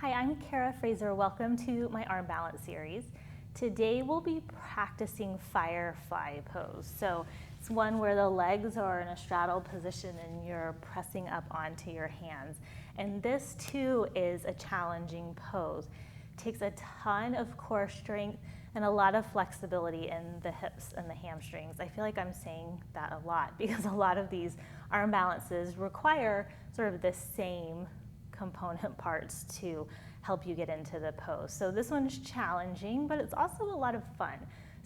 Hi, I'm Cara Fraser. Welcome to my arm balance series. Today we'll be practicing Firefly pose. So it's one where the legs are in a straddle position and you're pressing up onto your hands. And this too is a challenging pose. It takes a ton of core strength and a lot of flexibility in the hips and the hamstrings. I feel like I'm saying that a lot because a lot of these arm balances require sort of the same component parts to help you get into the pose. So this one's challenging, but it's also a lot of fun.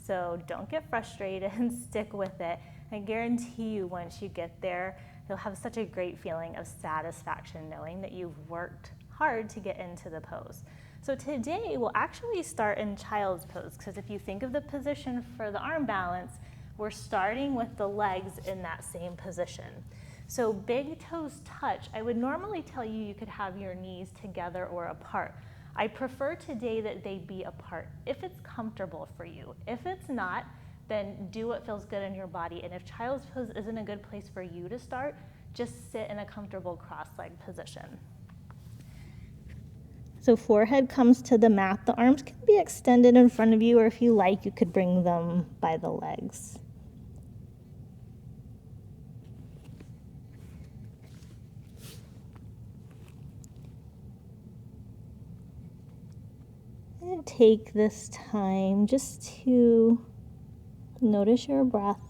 So don't get frustrated and stick with it. I guarantee you once you get there, you'll have such a great feeling of satisfaction knowing that you've worked hard to get into the pose. So today we'll actually start in child's pose, because if you think of the position for the arm balance, we're starting with the legs in that same position. So big toes touch. I would normally tell you you could have your knees together or apart. I prefer today that they be apart if it's comfortable for you. If it's not, then do what feels good in your body. And if child's pose isn't a good place for you to start, just sit in a comfortable cross-legged position. So forehead comes to the mat. The arms can be extended in front of you, or if you like, you could bring them by the legs. And take this time just to notice your breath.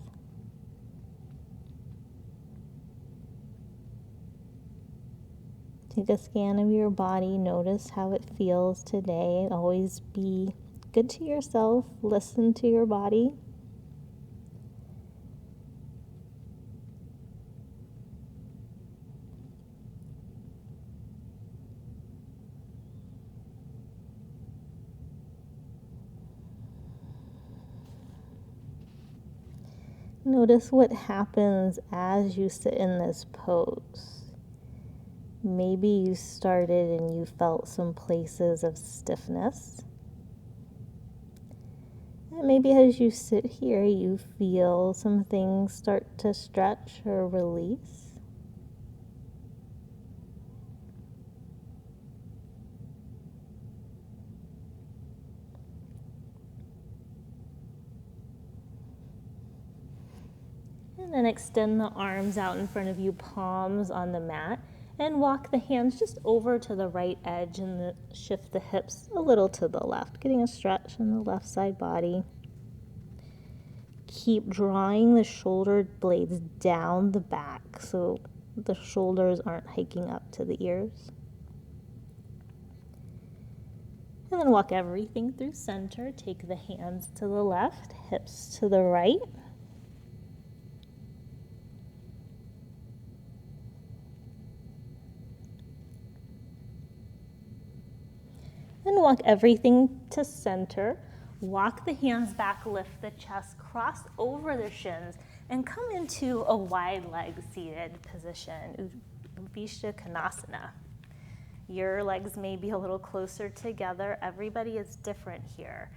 Take a scan of your body. Notice how it feels today. Always be good to yourself. Listen to your body. Notice what happens as you sit in this pose. Maybe you started and you felt some places of stiffness. And maybe as you sit here, you feel some things start to stretch or release. And then extend the arms out in front of you, palms on the mat, and walk the hands just over to the right edge and shift the hips a little to the left, getting a stretch in the left side body. Keep drawing the shoulder blades down the back so the shoulders aren't hiking up to the ears. And then walk everything through center. Take the hands to the left, hips to the right. And walk everything to center. Walk the hands back, lift the chest, cross over the shins, and come into a wide leg seated position, Upishta Konasana. Your legs may be a little closer together. Everybody is different here.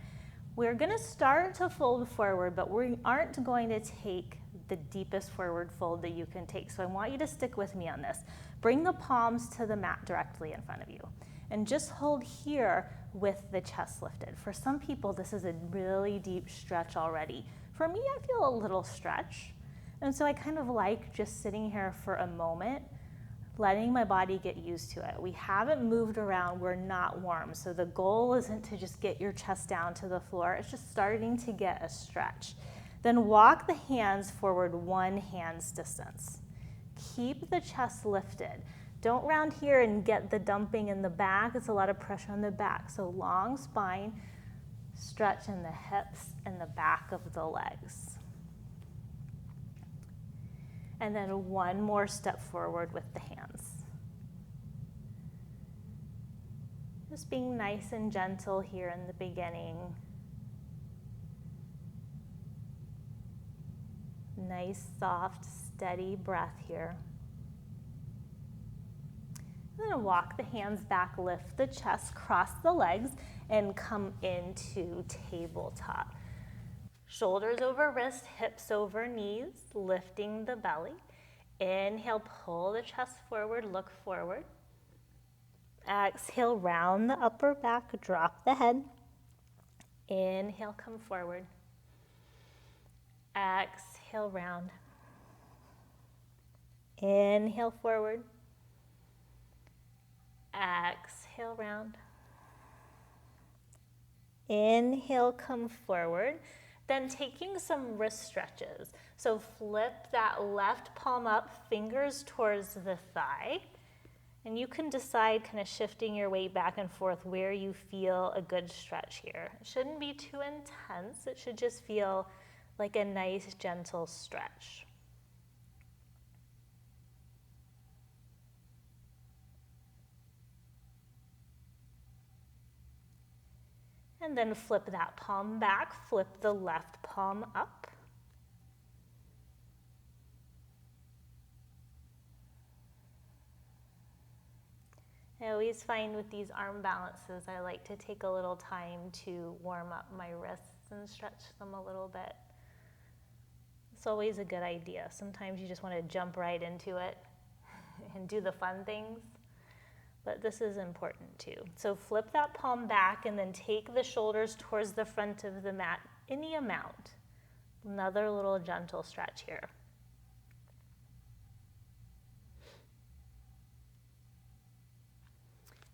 We're going to start to fold forward, but we aren't going to take the deepest forward fold that you can take. So I want you to stick with me on this. Bring the palms to the mat directly in front of you. And just hold here with the chest lifted. For some people, this is a really deep stretch already. For me, I feel a little stretch. And so I kind of like just sitting here for a moment, letting my body get used to it. We haven't moved around, we're not warm. So the goal isn't to just get your chest down to the floor, it's just starting to get a stretch. Then walk the hands forward 1 hand's distance. Keep the chest lifted. Don't round here and get the dumping in the back. It's a lot of pressure on the back. So long spine, stretch in the hips and the back of the legs. And then 1 more step forward with the hands. Just being nice and gentle here in the beginning. Nice, soft, steady breath here. I'm going to walk the hands back, lift the chest, cross the legs, and come into tabletop. Shoulders over wrist, hips over knees, lifting the belly. Inhale, pull the chest forward, look forward. Exhale, round the upper back, drop the head. Inhale, come forward. Exhale, round. Inhale, forward. Exhale, round. Inhale, come forward. Then taking some wrist stretches. So flip that left palm up, fingers towards the thigh. And you can decide, kind of shifting your weight back and forth, where you feel a good stretch here. It shouldn't be too intense. It should just feel like a nice, gentle stretch. And then flip that palm back, flip the left palm up. I always find with these arm balances, I like to take a little time to warm up my wrists and stretch them a little bit. It's always a good idea. Sometimes you just want to jump right into it and do the fun things, but this is important too. So flip that palm back and then take the shoulders towards the front of the mat, any amount. Another little gentle stretch here.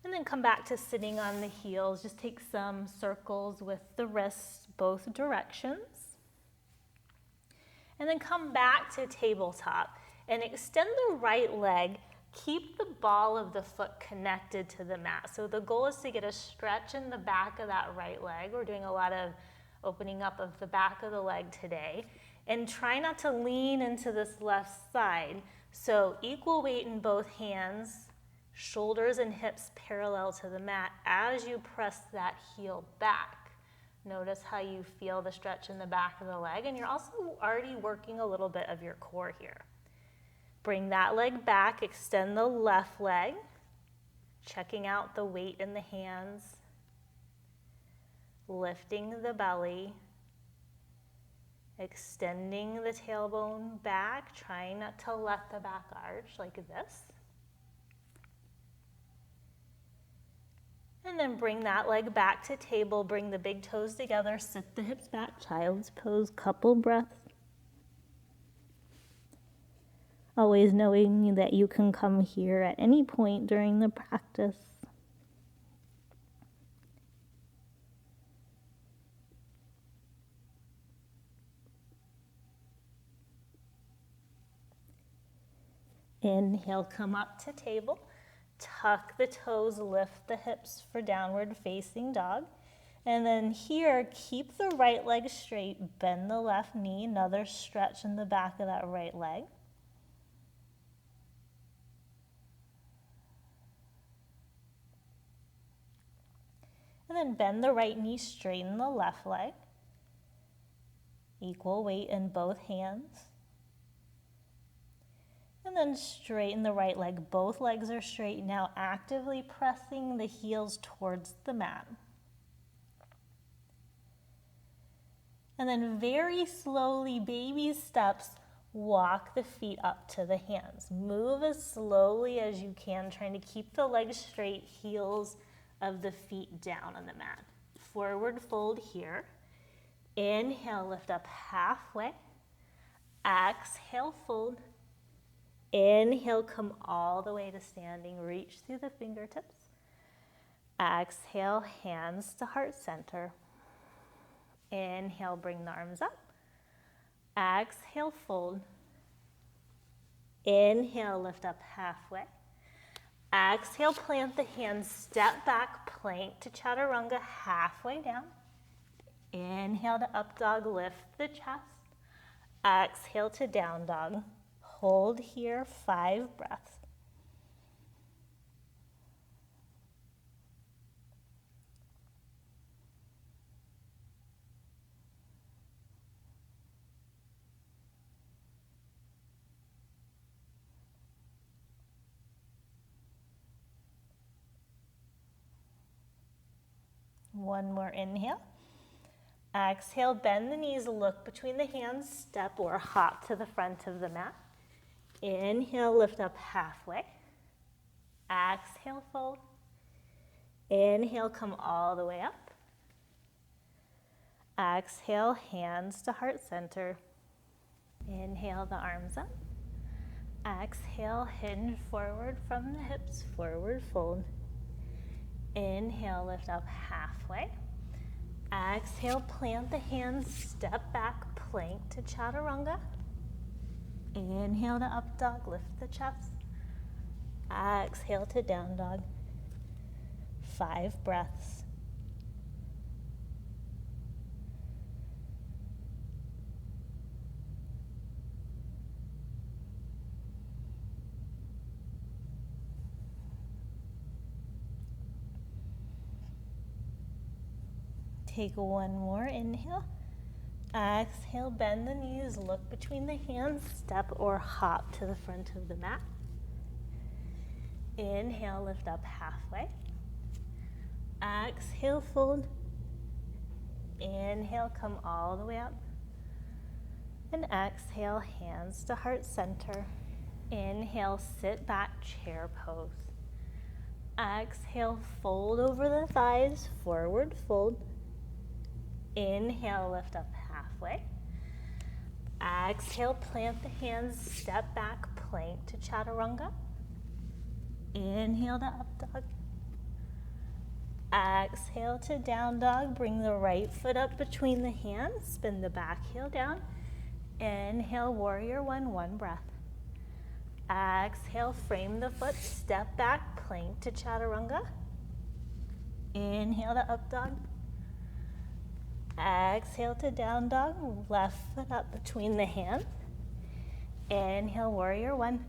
And then come back to sitting on the heels. Just take some circles with the wrists both directions. And then come back to tabletop and extend the right leg. Keep the ball of the foot connected to the mat. So the goal is to get a stretch in the back of that right leg. We're doing a lot of opening up of the back of the leg today. And try not to lean into this left side. So equal weight in both hands. Shoulders and hips parallel to the mat as you press that heel back. Notice how you feel the stretch in the back of the leg, and you're also already working a little bit of your core here. Bring that leg back, extend the left leg, checking out the weight in the hands, lifting the belly, extending the tailbone back, trying not to let the back arch like this. And then bring that leg back to table, bring the big toes together, sit the hips back, child's pose, couple breaths. Always knowing that you can come here at any point during the practice. Inhale, come up to table. Tuck the toes, lift the hips for downward facing dog. And then here, keep the right leg straight, bend the left knee, another stretch in the back of that right leg. And then bend the right knee, straighten the left leg. Equal weight in both hands. And then straighten the right leg. Both legs are straight. Now actively pressing the heels towards the mat. And then very slowly, baby steps, walk the feet up to the hands. Move as slowly as you can, trying to keep the legs straight, heels of the feet down on the mat. Forward fold here. Inhale, lift up halfway. Exhale, fold. Inhale, come all the way to standing. Reach through the fingertips. Exhale, hands to heart center. Inhale, bring the arms up. Exhale, fold. Inhale, lift up halfway. Exhale, plant the hands, step back, plank to chaturanga, halfway down. Inhale to up dog, lift the chest. Exhale to down dog. Hold here, 5 breaths. One more inhale. Exhale, bend the knees, look between the hands, step or hop to the front of the mat. Inhale, lift up halfway. Exhale, fold. Inhale, come all the way up. Exhale, hands to heart center. Inhale the arms up. Exhale, hinge forward from the hips, forward fold. Inhale, lift up halfway. Exhale, plant the hands, step back, plank to chaturanga. Inhale to up dog, lift the chest. Exhale to down dog. 5 breaths. Take one more inhale. Exhale, bend the knees, look between the hands, step or hop to the front of the mat. Inhale, lift up halfway. Exhale, fold. Inhale, come all the way up. And exhale, hands to heart center. Inhale, sit back, chair pose. Exhale, fold over the thighs, forward fold. Inhale, lift up halfway. Exhale, plant the hands, step back, plank to chaturanga. Inhale to up dog. Exhale to down dog. Bring the right foot up between the hands. Spin the back heel down. Inhale, warrior one, 1 breath. Exhale, frame the foot, step back, plank to chaturanga. Inhale to up dog. Exhale to down dog. Left foot up between the hands. Inhale, warrior one.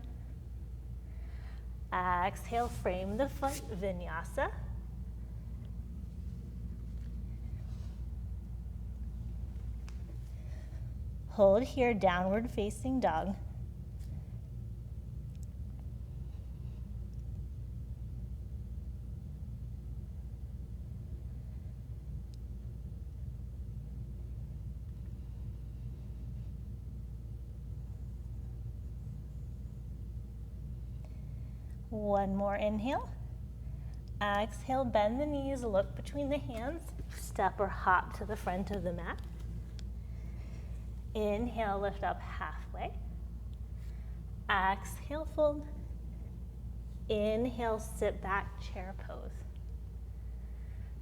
Exhale, frame the foot, vinyasa. Hold here, downward facing dog. One more inhale. Exhale, bend the knees, look between the hands, step or hop to the front of the mat. Inhale, lift up halfway. Exhale, fold. Inhale, sit back, chair pose.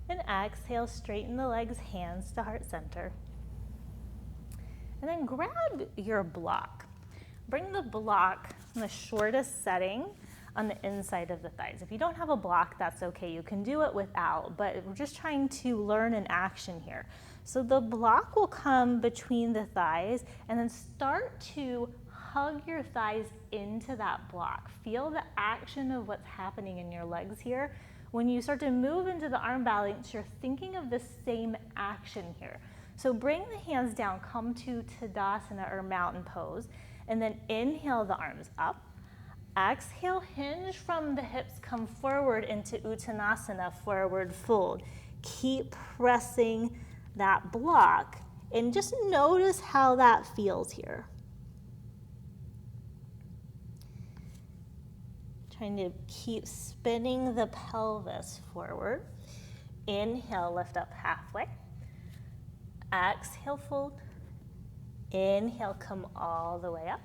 And exhale, straighten the legs, hands to heart center. And then grab your block. Bring the block in the shortest setting on the inside of the thighs. If you don't have a block, that's okay. You can do it without, but we're just trying to learn an action here. So the block will come between the thighs and then start to hug your thighs into that block. Feel the action of what's happening in your legs here. When you start to move into the arm balance, you're thinking of the same action here. So bring the hands down, come to Tadasana or mountain pose, and then inhale the arms up. Exhale, hinge from the hips, come forward into Uttanasana, forward fold. Keep pressing that block and just notice how that feels here. Trying to keep spinning the pelvis forward. Inhale, lift up halfway. Exhale, fold. Inhale, come all the way up.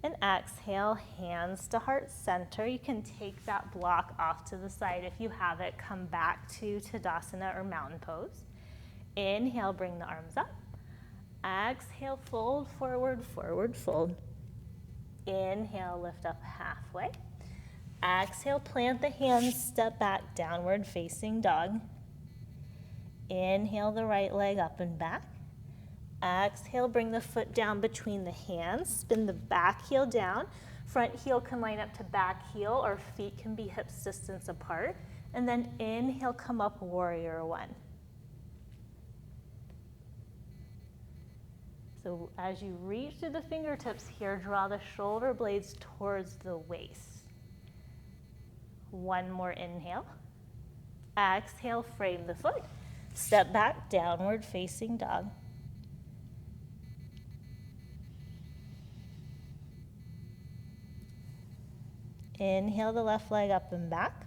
And exhale, hands to heart center. You can take that block off to the side. If you have it, come back to Tadasana or mountain pose. Inhale, bring the arms up. Exhale, fold forward, forward fold. Inhale, lift up halfway. Exhale, plant the hands, step back, downward facing dog. Inhale the right leg up and back. Exhale, bring the foot down between the hands. Spin the back heel down. Front heel can line up to back heel, or feet can be hips distance apart. And then inhale, come up, warrior one. So as you reach through the fingertips here, draw the shoulder blades towards the waist. One more inhale. Exhale, frame the foot. Step back, downward facing dog. Inhale the left leg up and back.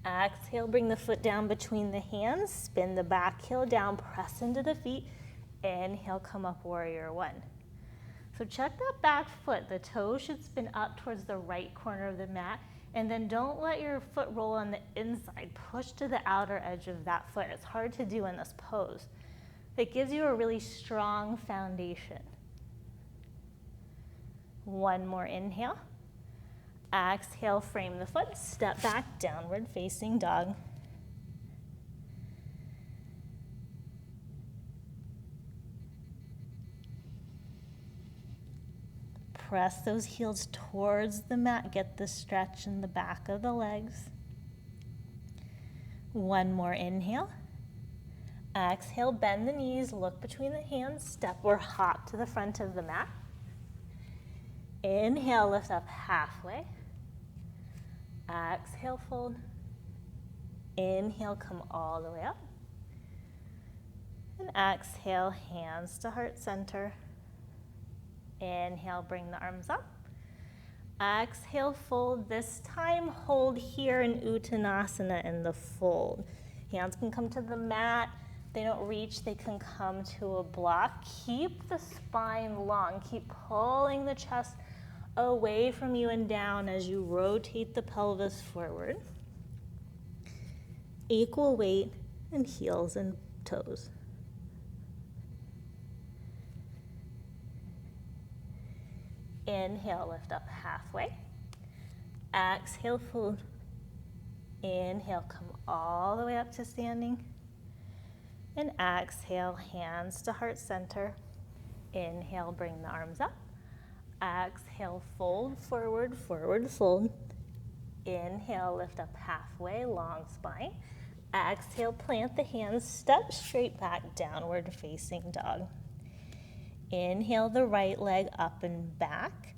Exhale, bring the foot down between the hands, spin the back heel down, press into the feet. Inhale, come up, warrior one. So check that back foot. The toe should spin up towards the right corner of the mat, and then don't let your foot roll on the inside. Push to the outer edge of that foot. It's hard to do in this pose. It gives you a really strong foundation. One more inhale. Exhale, frame the foot, step back, downward facing dog. Press those heels towards the mat, get the stretch in the back of the legs. One more inhale. Exhale, bend the knees, look between the hands, step or hop to the front of the mat. Inhale, lift up halfway. Exhale, fold. Inhale, come all the way up. And exhale, hands to heart center. Inhale, bring the arms up. Exhale, fold. This time, hold here in Uttanasana in the fold. Hands can come to the mat. They don't reach, they can come to a block. Keep the spine long. Keep pulling the chest away from you and down as you rotate the pelvis forward. Equal weight in heels and toes. Inhale, lift up halfway. Exhale, fold. Inhale, come all the way up to standing. And exhale, hands to heart center. Inhale, bring the arms up. Exhale, fold, forward, forward, fold. Inhale, lift up halfway, long spine. Exhale, plant the hands, step straight back, downward facing dog. Inhale, the right leg up and back.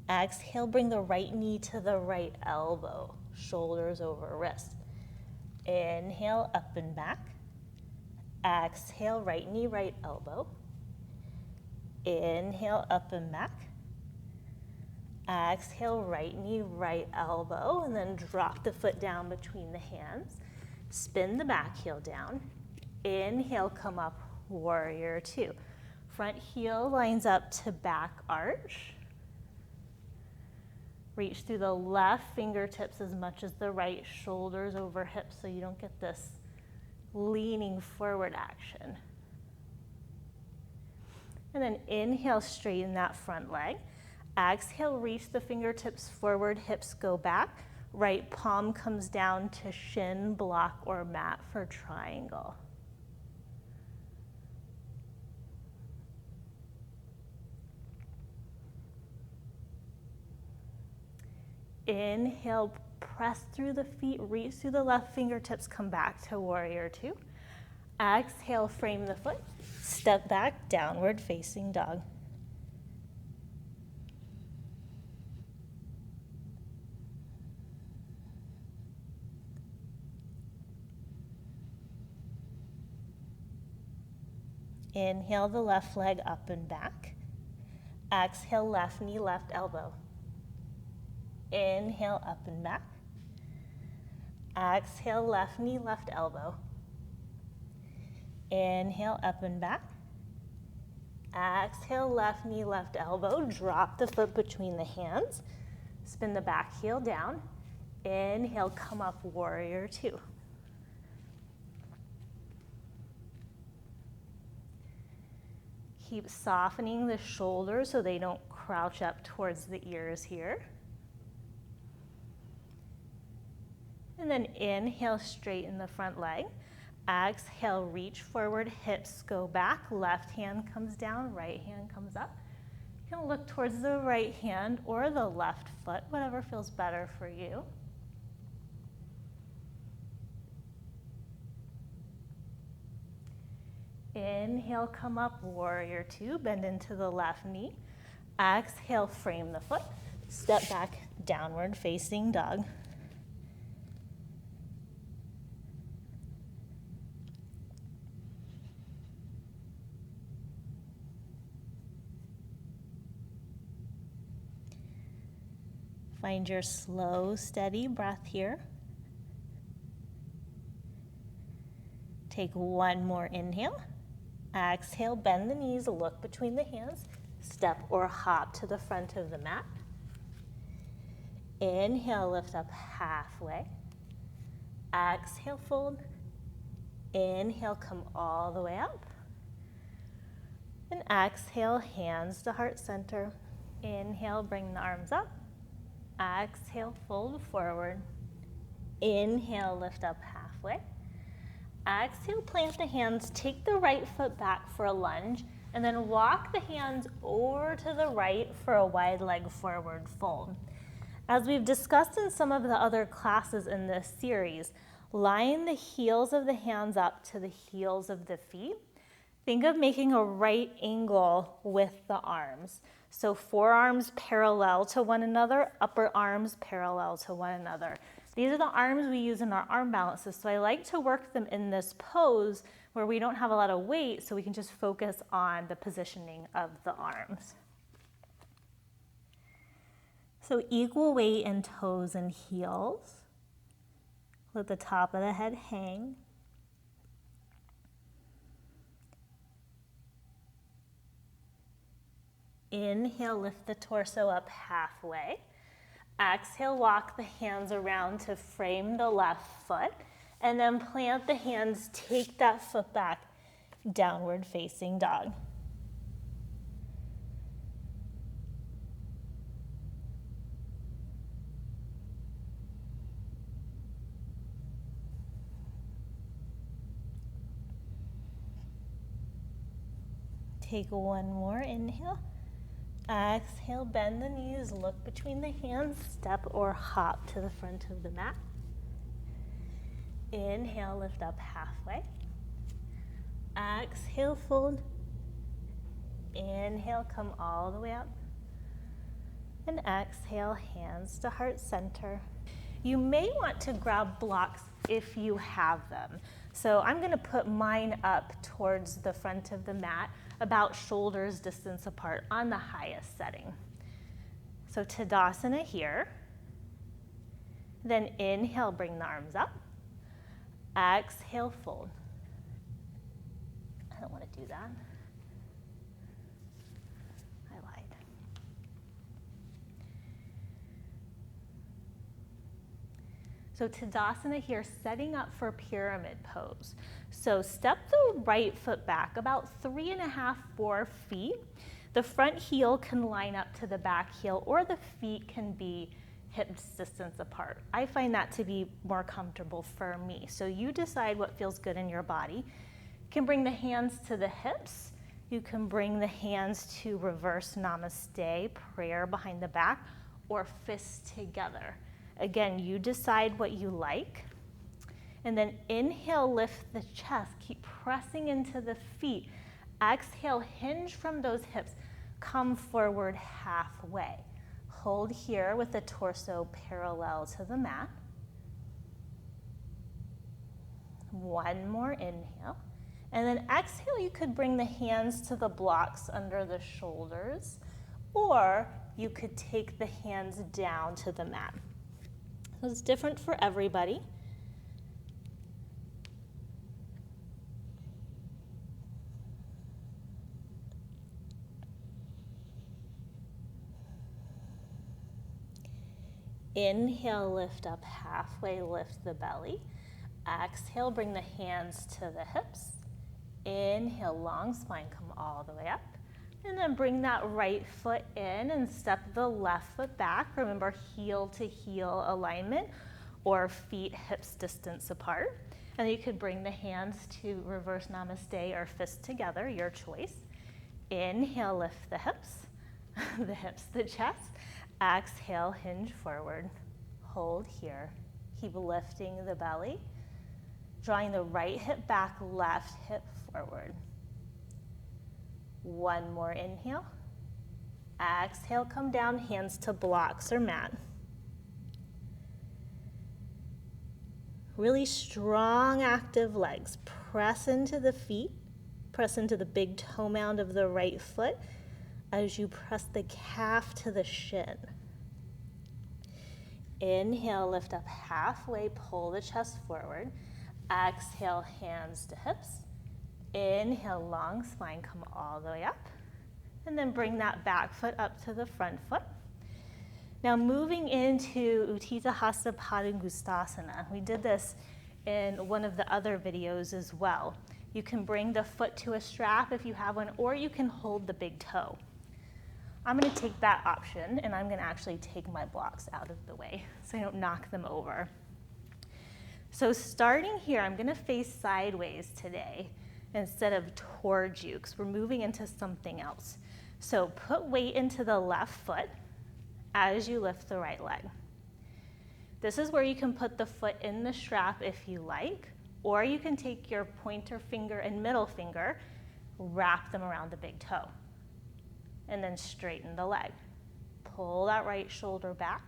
Exhale, bring the right knee to the right elbow, shoulders over wrist. Inhale, up and back. Exhale, right knee, right elbow. Inhale, up and back. Exhale, right knee, right elbow, and then drop the foot down between the hands. Spin the back heel down. Inhale, come up, warrior two. Front heel lines up to back arch. Reach through the left fingertips as much as the right, shoulders over hips so you don't get this leaning forward action. And then inhale, straighten that front leg. Exhale, reach the fingertips forward, hips go back. Right palm comes down to shin, block, or mat for triangle. Inhale, press through the feet, reach through the left fingertips, come back to warrior two. Exhale, frame the foot, step back, downward facing dog. Inhale, the left leg up and back. Exhale, left knee, left elbow. Inhale, up and back. Exhale, left knee, left elbow. Inhale, up and back. Exhale, left knee, left elbow. Drop the foot between the hands. Spin the back heel down. Inhale, come up, warrior two. Keep softening the shoulders so they don't crouch up towards the ears here. And then inhale, straighten the front leg. Exhale, reach forward, hips go back. Left hand comes down, right hand comes up. You can look towards the right hand or the left foot, whatever feels better for you. Inhale, come up, warrior two, bend into the left knee. Exhale, frame the foot, step back, downward facing dog. Find your slow, steady breath here. Take one more inhale. Exhale, bend the knees, look between the hands. Step or hop to the front of the mat. Inhale, lift up halfway. Exhale, fold. Inhale, come all the way up. And exhale, hands to heart center. Inhale, bring the arms up. Exhale, fold forward. Inhale, lift up halfway. Exhale, plant the hands, take the right foot back for a lunge, and then walk the hands over to the right for a wide leg forward fold. As we've discussed in some of the other classes in this series, line the heels of the hands up to the heels of the feet. Think of making a right angle with the arms. So forearms parallel to one another, upper arms parallel to one another. These are the arms we use in our arm balances, so I like to work them in this pose where we don't have a lot of weight, so we can just focus on the positioning of the arms. So equal weight in toes and heels. Let the top of the head hang. Inhale, lift the torso up halfway. Exhale, walk the hands around to frame the left foot, and then plant the hands, take that foot back, downward facing dog. Take one more inhale. Exhale, bend the knees, look between the hands, step or hop to the front of the mat. Inhale, lift up halfway. Exhale, fold. Inhale, come all the way up. And exhale, hands to heart center. You may want to grab blocks if you have them. So I'm going to put mine up towards the front of the mat, about shoulders distance apart on the highest setting. So Tadasana here. Then inhale, bring the arms up. Exhale, fold. I don't want to do that. I lied. So Tadasana here, setting up for pyramid pose. So step the right foot back about 3.5, 4 feet. The front heel can line up to the back heel, or the feet can be hip distance apart. I find that to be more comfortable for me. So you decide what feels good in your body. You can bring the hands to the hips. You can bring the hands to reverse namaste, prayer behind the back, or fists together. Again, you decide what you like. And then inhale, lift the chest. Keep pressing into the feet. Exhale, hinge from those hips. Come forward halfway. Hold here with the torso parallel to the mat. One more inhale. And then exhale, you could bring the hands to the blocks under the shoulders, or you could take the hands down to the mat. So it's different for everybody. Inhale, lift up halfway, lift the belly. Exhale, bring the hands to the hips. Inhale, long spine, come all the way up. And then bring that right foot in and step the left foot back. Remember, heel to heel alignment, or feet hips distance apart. And then you could bring the hands to reverse namaste or fist together, your choice. Inhale, lift the hips, the chest. Exhale, hinge forward. Hold here. Keep lifting the belly. Drawing the right hip back, left hip forward. One more inhale. Exhale, come down, hands to blocks or mat. Really strong, active legs. Press into the feet. Press into the big toe mound of the right foot as you press the calf to the shin. Inhale, lift up halfway, pull the chest forward. Exhale, hands to hips. Inhale, long spine, come all the way up. And then bring that back foot up to the front foot. Now moving into Utthita Hasta Padangusthasana. We did this in one of the other videos as well. You can bring the foot to a strap if you have one, or you can hold the big toe. I'm going to take that option, and I'm going to actually take my blocks out of the way so I don't knock them over. So starting here, I'm going to face sideways today instead of towards you, because we're moving into something else. So put weight into the left foot as you lift the right leg. This is where you can put the foot in the strap if you like, or you can take your pointer finger and middle finger, wrap them around the big toe, and then straighten the leg. Pull that right shoulder back,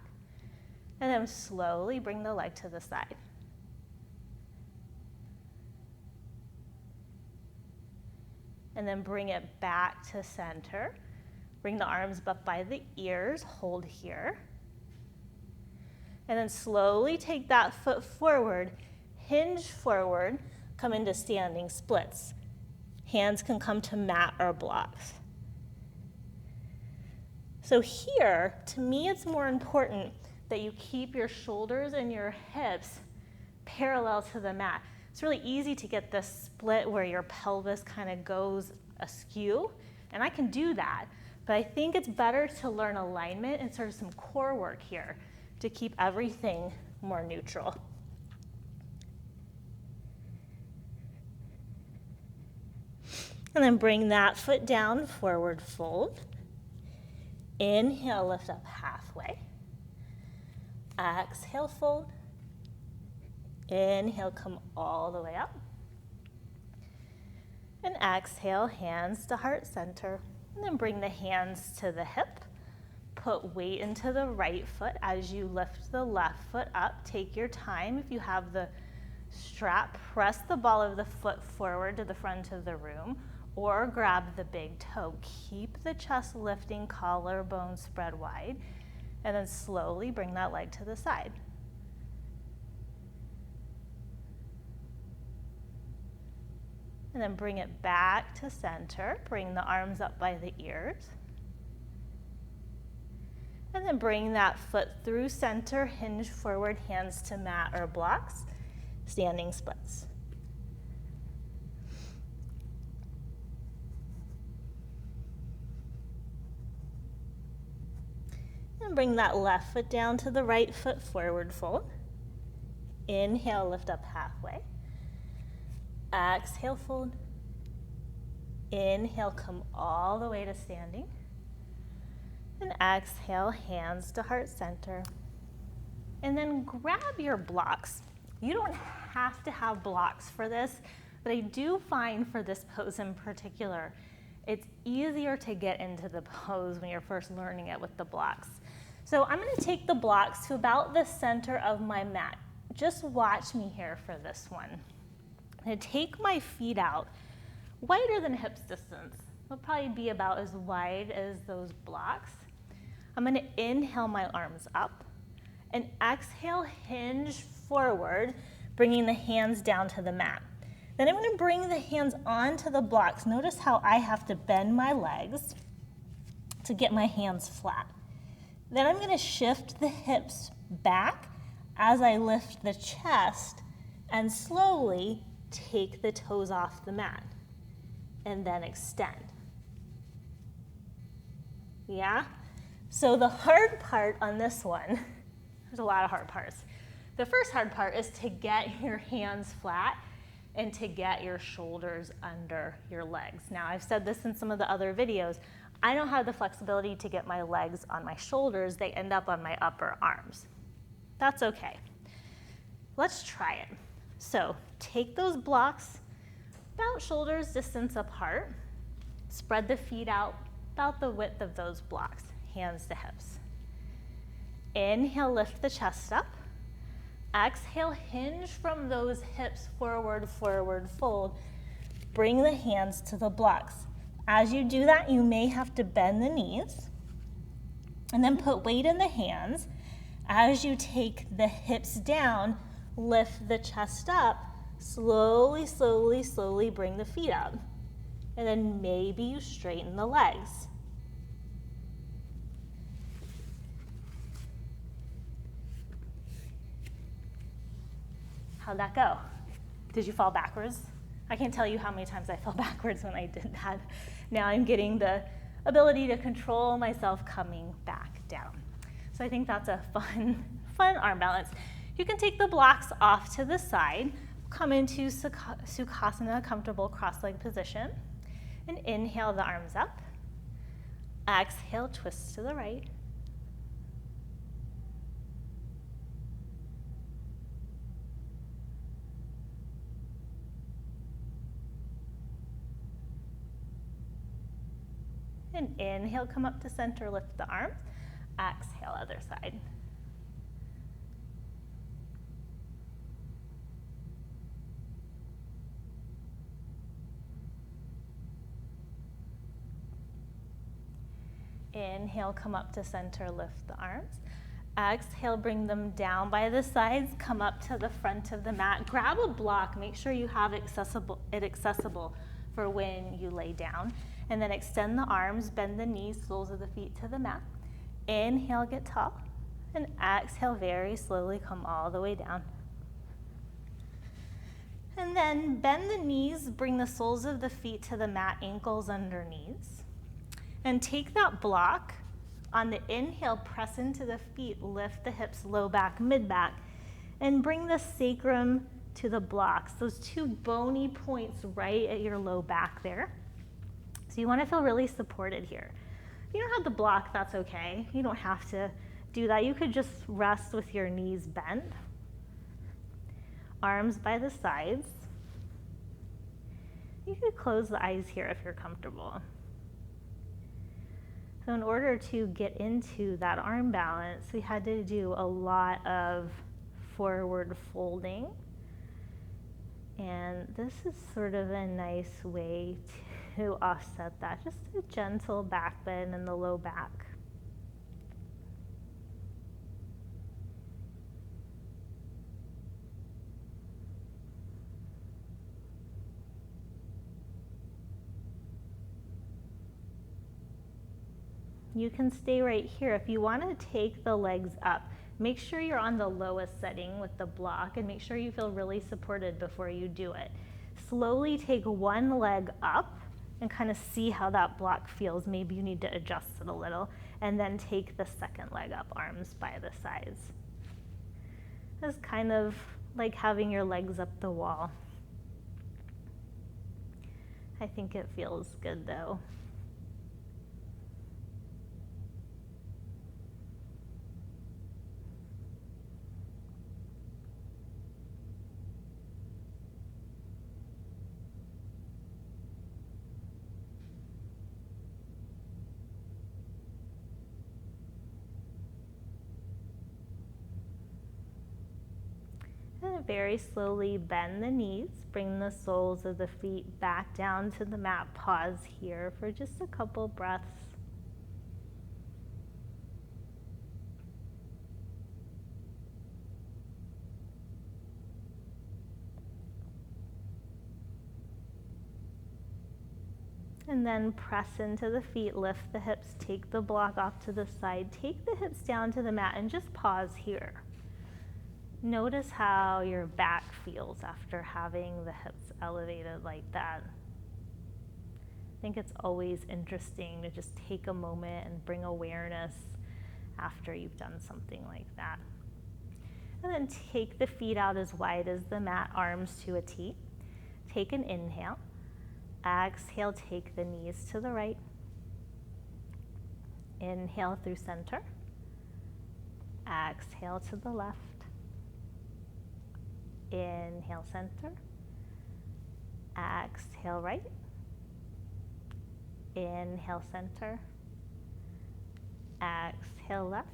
and then slowly bring the leg to the side. And then bring it back to center. Bring the arms up by the ears, hold here. And then slowly take that foot forward, hinge forward, come into standing splits. Hands can come to mat or blocks. So here, to me, it's more important that you keep your shoulders and your hips parallel to the mat. It's really easy to get this split where your pelvis kind of goes askew, and I can do that, but I think it's better to learn alignment and sort of some core work here to keep everything more neutral. And then bring that foot down, forward fold. Inhale, lift up halfway. Exhale, fold. Inhale, come all the way up. And exhale, hands to heart center. And then bring the hands to the hip. Put weight into the right foot as you lift the left foot up. Take your time. If you have the strap, press the ball of the foot forward to the front of the room, or grab the big toe. Keep the chest lifting, collarbone spread wide, and then slowly bring that leg to the side. And then bring it back to center. Bring the arms up by the ears. And then bring that foot through center, hinge forward, hands to mat or blocks, standing splits. And bring that left foot down to the right foot, forward fold. Inhale, lift up halfway. Exhale, fold. Inhale, come all the way to standing. And exhale, hands to heart center. And then grab your blocks. You don't have to have blocks for this, but I do find for this pose in particular, it's easier to get into the pose when you're first learning it with the blocks. So I'm going to take the blocks to about the center of my mat. Just watch me here for this one. I'm going to take my feet out wider than hips distance. They'll probably be about as wide as those blocks. I'm going to inhale my arms up and exhale, hinge forward, bringing the hands down to the mat. Then I'm going to bring the hands onto the blocks. Notice how I have to bend my legs to get my hands flat. Then I'm going to shift the hips back as I lift the chest and slowly take the toes off the mat and then extend. Yeah? So the hard part on this one, there's a lot of hard parts. The first hard part is to get your hands flat and to get your shoulders under your legs. Now, I've said this in some of the other videos. I don't have the flexibility to get my legs on my shoulders. They end up on my upper arms. That's okay. Let's try it. So take those blocks about shoulders distance apart. Spread the feet out about the width of those blocks, hands to hips. Inhale, lift the chest up. Exhale, hinge from those hips forward, forward fold. Bring the hands to the blocks. As you do that, you may have to bend the knees and then put weight in the hands. As you take the hips down, lift the chest up, Slowly, slowly, slowly bring the feet up. And then maybe you straighten the legs. How'd that go? Did you fall backwards? I can't tell you how many times I fell backwards when I did that. Now I'm getting the ability to control myself coming back down. So I think that's a fun arm balance. You can take the blocks off to the side, come into Sukhasana, comfortable cross-legged position, and inhale the arms up. Exhale, twist to the right. And inhale, come up to center, lift the arms. Exhale, other side. Inhale, come up to center, lift the arms. Exhale, bring them down by the sides, come up to the front of the mat. Grab a block, make sure you have it accessible for when you lay down. And then extend the arms, bend the knees, soles of the feet to the mat. Inhale, get tall. And exhale, very slowly come all the way down. And then bend the knees, bring the soles of the feet to the mat, ankles under knees. And take that block. On the inhale, press into the feet, lift the hips, low back, mid back, and bring the sacrum to the blocks, those two bony points right at your low back there. So you want to feel really supported here. If you don't have the block, that's okay. You don't have to do that. You could just rest with your knees bent. Arms by the sides. You could close the eyes here if you're comfortable. So in order to get into that arm balance, we had to do a lot of forward folding. And this is sort of a nice way to offset that. Just a gentle back bend in the low back. You can stay right here. If you want to take the legs up, make sure you're on the lowest setting with the block and make sure you feel really supported before you do it. Slowly take one leg up and kind of see how that block feels. Maybe you need to adjust it a little. And then take the second leg up, arms by the sides. It's kind of like having your legs up the wall. I think it feels good though. And very slowly bend the knees, bring the soles of the feet back down to the mat. Pause here for just a couple breaths. And then press into the feet, lift the hips, take the block off to the side, take the hips down to the mat and just pause here. Notice how your back feels after having the hips elevated like that. I think it's always interesting to just take a moment and bring awareness after you've done something like that. And then take the feet out as wide as the mat, arms to a T. Take an inhale. Exhale, take the knees to the right. Inhale through center. Exhale to the left. Inhale, center. Exhale, right. Inhale, center. Exhale, left.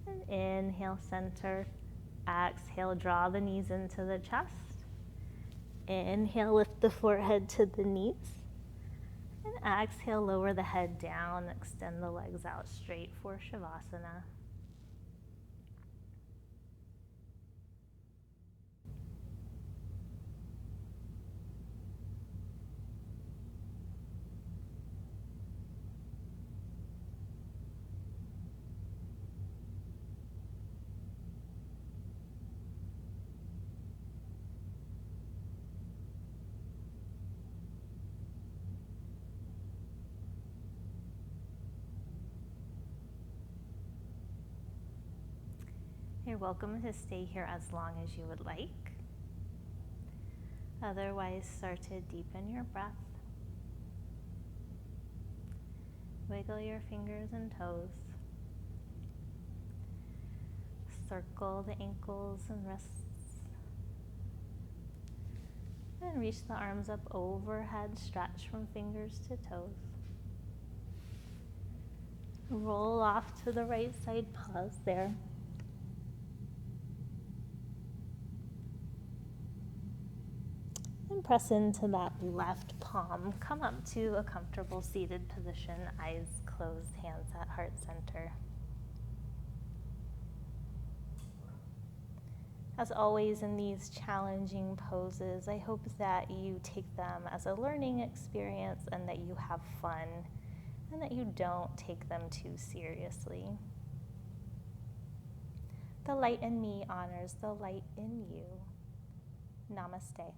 And inhale, center. Exhale, draw the knees into the chest. Inhale, lift the forehead to the knees. And exhale, lower the head down, extend the legs out straight for Shavasana. You're welcome to stay here as long as you would like. Otherwise, start to deepen your breath. Wiggle your fingers and toes. Circle the ankles and wrists. And reach the arms up overhead, stretch from fingers to toes. Roll off to the right side, pause there. And press into that left palm. Come up to a comfortable seated position, eyes closed, hands at heart center. As always in these challenging poses, I hope that you take them as a learning experience and that you have fun and that you don't take them too seriously. The light in me honors the light in you. Namaste.